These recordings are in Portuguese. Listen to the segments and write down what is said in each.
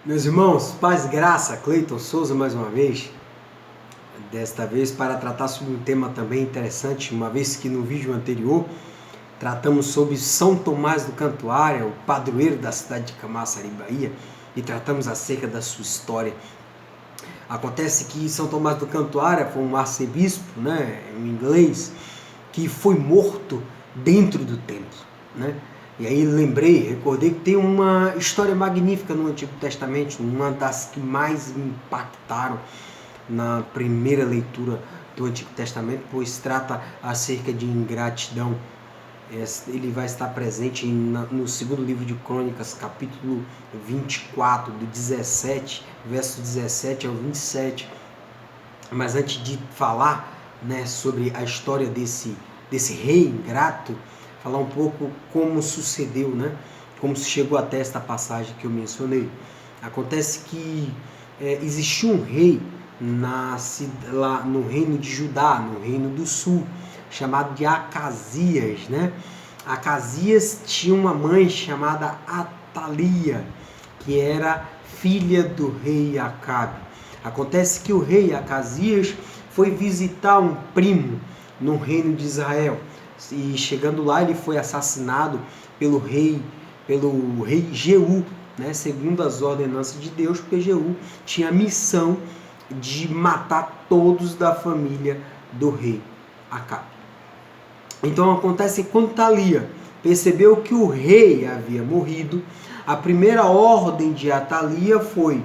Meus irmãos, paz e graça, Cleiton Souza mais uma vez, desta vez para tratar sobre um tema também interessante, uma vez que no vídeo anterior tratamos sobre São Tomás do Cantuária, o padroeiro da cidade de Camaçari, Bahia, e tratamos acerca da sua história. Acontece que São Tomás do Cantuária foi um arcebispo, em inglês, que foi morto dentro do templo, E aí recordei que tem uma história magnífica no Antigo Testamento, uma das que mais me impactaram na primeira leitura do Antigo Testamento, pois trata acerca de ingratidão. Ele vai estar presente no segundo livro de Crônicas, capítulo 24, do 17, verso 17 ao 27. Mas antes de falar sobre a história desse rei ingrato, falar um pouco como sucedeu, como se chegou até esta passagem que eu mencionei. Acontece que existia um rei lá no reino de Judá, no reino do sul, chamado de Acasias, Acasias tinha uma mãe chamada Atalia, que era filha do rei Acabe. Acontece que o rei Acasias foi visitar um primo no reino de Israel, e chegando lá ele foi assassinado pelo rei Jeú, segundo as ordenanças de Deus, porque Jeú tinha a missão de matar todos da família do rei Acabe. Então acontece que quando Atalia percebeu que o rei havia morrido, a primeira ordem de Atalia foi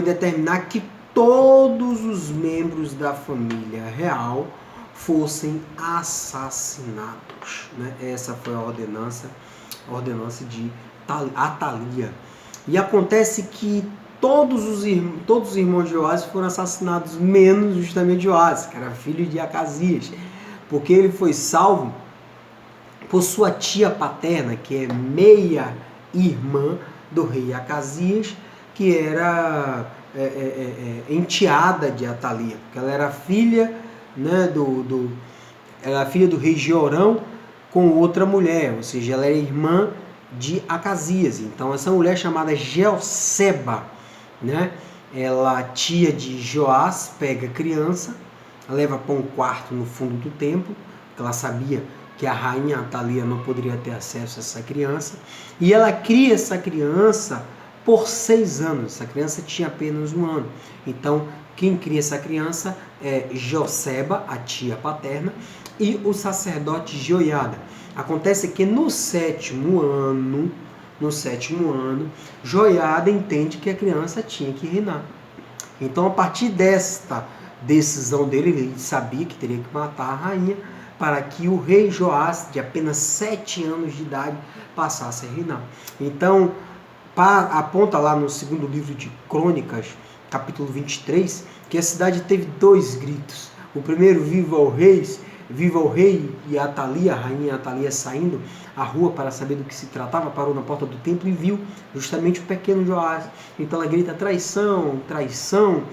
determinar que todos os membros da família real fossem assassinados. Essa foi a ordenança de Atalia. E acontece que todos os irmãos de Joás foram assassinados, menos justamente Joás, que era filho de Acasias, porque ele foi salvo por sua tia paterna, que é meia-irmã do rei Acasias, que era enteada de Atalia, porque ela era filha era filha do rei Jeorão com outra mulher, ou seja, ela era irmã de Acasias. Então essa mulher chamada Jeoseba, ela tia de Joás, pega a criança, leva para um quarto no fundo do templo, porque ela sabia que a rainha Atalia não poderia ter acesso a essa criança, e ela cria essa criança por 6 anos. Essa criança tinha apenas 1 ano. Então, quem cria essa criança é Joseba, a tia paterna, e o sacerdote Joiada. Acontece que no sétimo ano, Joiada entende que a criança tinha que reinar. Então, a partir desta decisão dele, ele sabia que teria que matar a rainha para que o rei Joás, de apenas 7 anos de idade, passasse a reinar. Então, aponta lá no segundo livro de Crônicas, capítulo 23, que a cidade teve 2 gritos. O primeiro, viva o rei, e a rainha Atalia, saindo à rua para saber do que se tratava, parou na porta do templo e viu justamente o pequeno Joás. Então ela grita: traição, traição.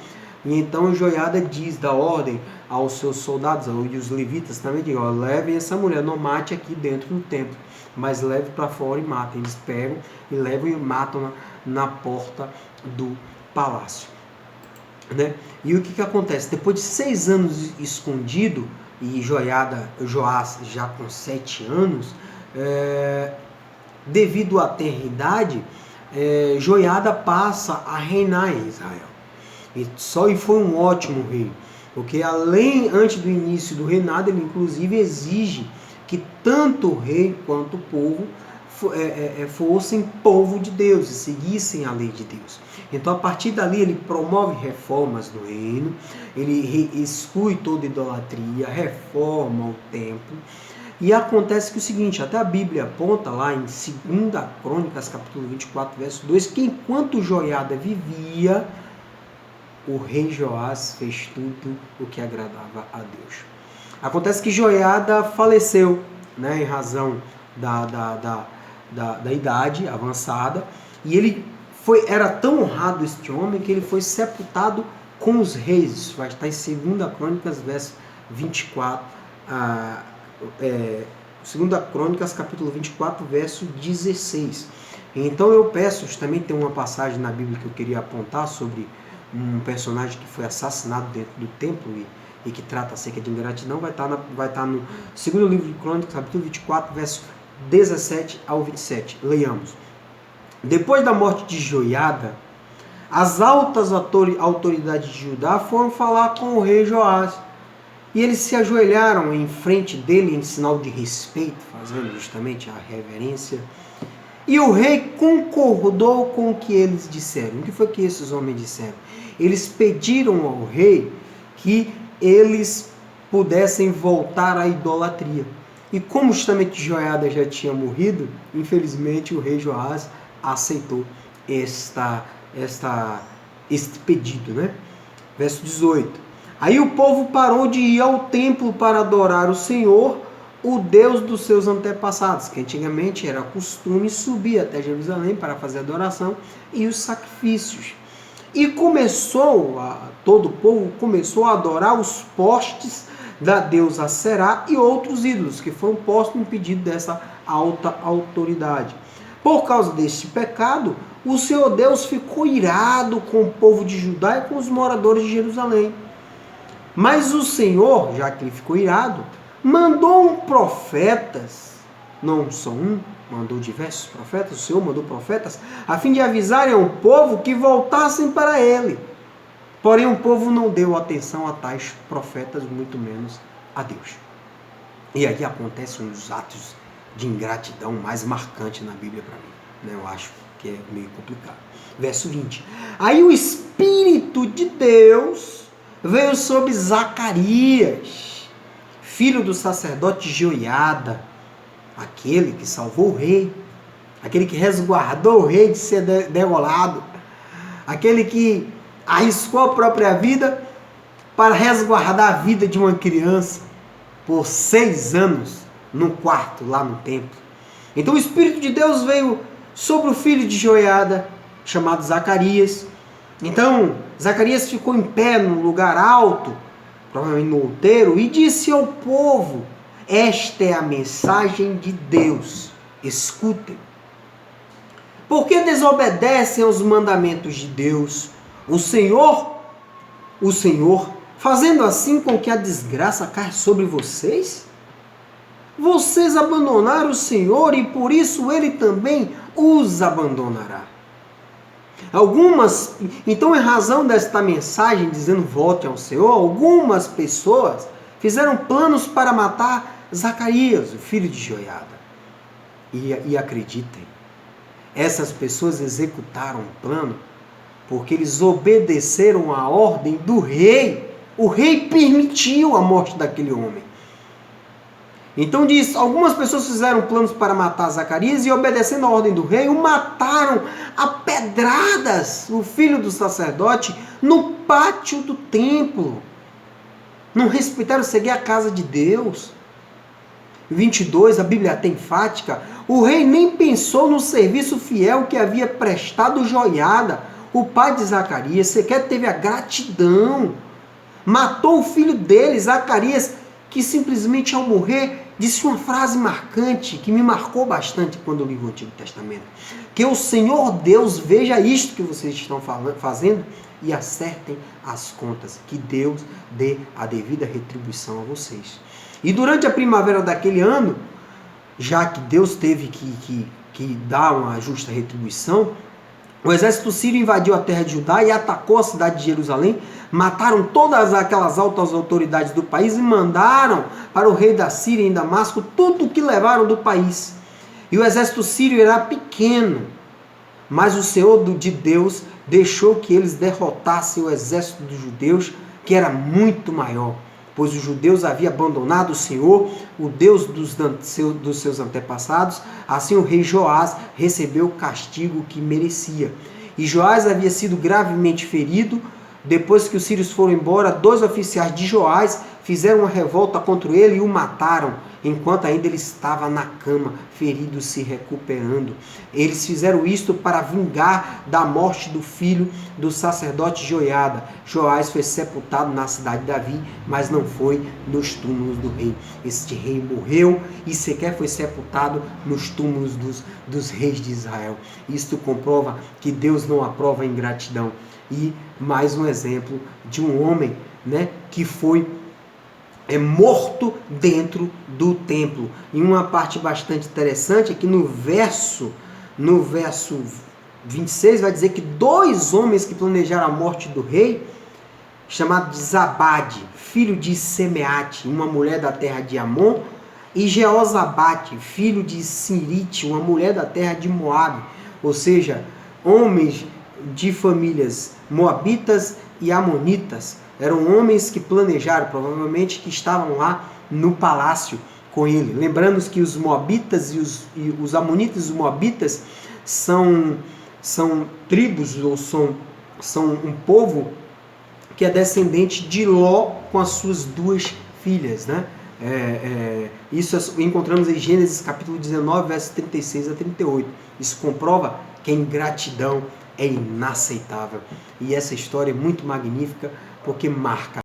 E então Joiada dá ordem aos seus soldados, e os levitas também digam: levem essa mulher, não mate aqui dentro do templo, mas leve para fora e matem. Eles pegam e levam e matam na porta do palácio. E o que acontece? Depois de 6 anos escondido, e Joás já com 7 anos, devido à tenra idade, Joiada passa a reinar em Israel. E foi um ótimo rei, porque antes do início do reinado, ele inclusive exige que tanto o rei quanto o povo fossem povo de Deus e seguissem a lei de Deus. Então, a partir dali, ele promove reformas no reino, ele exclui toda idolatria, reforma o templo. E acontece que o seguinte, até a Bíblia aponta lá em 2 Crônicas, capítulo 24, verso 2, que enquanto Joiada vivia, o rei Joás fez tudo o que agradava a Deus. Acontece que Joiada faleceu, em razão da idade avançada, e ele era tão honrado, este homem, que ele foi sepultado com os reis. Isso vai estar em 2 Crônicas, verso 24, 2 Crônicas, capítulo 24, verso 16. Então eu peço, também tem uma passagem na Bíblia que eu queria apontar sobre um personagem que foi assassinado dentro do templo e que trata acerca de ingratidão, vai estar no segundo livro de Crônicas, capítulo 24, verso 17 ao 27. Leiamos. Depois da morte de Joiada, as altas autoridades de Judá foram falar com o rei Joás. E eles se ajoelharam em frente dele em sinal de respeito, fazendo justamente a reverência. E o rei concordou com o que eles disseram. O que foi que esses homens disseram? Eles pediram ao rei que eles pudessem voltar à idolatria. E como justamente Joiada já tinha morrido, infelizmente o rei Joás aceitou este pedido, né? Verso 18. Aí o povo parou de ir ao templo para adorar o Senhor, o Deus dos seus antepassados, que antigamente era costume subir até Jerusalém para fazer adoração e os sacrifícios. E todo o povo começou a adorar os postes da deusa Será e outros ídolos que foram postos no pedido dessa alta autoridade. Por causa deste pecado, o Senhor Deus ficou irado com o povo de Judá e com os moradores de Jerusalém. Mas o Senhor, já que ele ficou irado, mandou profetas, não só um, mandou diversos profetas, o Senhor mandou profetas, a fim de avisarem ao povo que voltassem para ele. Porém, o povo não deu atenção a tais profetas, muito menos a Deus. E aí acontece um dos atos de ingratidão mais marcante na Bíblia para mim. Eu acho que é meio complicado. Verso 20. Aí o Espírito de Deus veio sobre Zacarias, filho do sacerdote Joiada, aquele que salvou o rei, aquele que resguardou o rei de ser degolado, aquele que arriscou a própria vida para resguardar a vida de uma criança por 6 anos no quarto, lá no templo. Então o Espírito de Deus veio sobre o filho de Joiada, chamado Zacarias. Então Zacarias ficou em pé num lugar alto, provavelmente no outeiro, e disse ao povo: esta é a mensagem de Deus, escutem. Por que desobedecem aos mandamentos de Deus? O Senhor, fazendo assim com que a desgraça caia sobre vocês? Vocês abandonaram o Senhor e por isso Ele também os abandonará. Então, em razão desta mensagem dizendo volte ao Senhor, algumas pessoas fizeram planos para matar Zacarias, o filho de Joiada. E acreditem, essas pessoas executaram um plano porque eles obedeceram à ordem do rei. O rei permitiu a morte daquele homem. Então diz, algumas pessoas fizeram planos para matar Zacarias e obedecendo a ordem do rei, o mataram a pedradas, o filho do sacerdote, no pátio do templo. Não respeitaram seguir a casa de Deus. 22, a Bíblia até enfática, o rei nem pensou no serviço fiel que havia prestado Joiada, o pai de Zacarias, sequer teve a gratidão. Matou o filho dele, Zacarias, que simplesmente ao morrer disse uma frase marcante que me marcou bastante quando eu li o Antigo Testamento. Que o Senhor Deus veja isto que vocês estão fazendo e acertem as contas. Que Deus dê a devida retribuição a vocês. E durante a primavera daquele ano, já que Deus teve que dar uma justa retribuição, o exército sírio invadiu a terra de Judá e atacou a cidade de Jerusalém, mataram todas aquelas altas autoridades do país e mandaram para o rei da Síria em Damasco tudo o que levaram do país. E o exército sírio era pequeno, mas o Senhor de Deus deixou que eles derrotassem o exército dos judeus, que era muito maior, pois os judeus haviam abandonado o Senhor, o Deus dos seus antepassados. Assim o rei Joás recebeu o castigo que merecia. E Joás havia sido gravemente ferido. Depois que os sírios foram embora, 2 oficiais de Joás fizeram uma revolta contra ele e o mataram, enquanto ainda ele estava na cama, ferido, se recuperando. Eles fizeram isto para vingar da morte do filho do sacerdote Joiada. Joás foi sepultado na cidade de Davi, mas não foi nos túmulos do rei. Este rei morreu e sequer foi sepultado nos túmulos dos reis de Israel. Isto comprova que Deus não aprova a ingratidão. E mais um exemplo de um homem, né, que foi morto dentro do templo. E uma parte bastante interessante é que no verso 26 vai dizer que 2 homens que planejaram a morte do rei, chamado de Zabade, filho de Semeate, uma mulher da terra de Amon, e Jeozabate, filho de Sirite, uma mulher da terra de Moabe. Ou seja, homens de famílias moabitas e amonitas. Eram homens que planejaram, provavelmente que estavam lá no palácio com ele. Lembrando que os moabitas e os amonitas e os moabitas são tribos, ou são um povo que é descendente de Ló com as suas 2 filhas, né? Isso encontramos em Gênesis capítulo 19, versos 36 a 38. Isso comprova que a ingratidão é inaceitável. E essa história é muito magnífica porque marca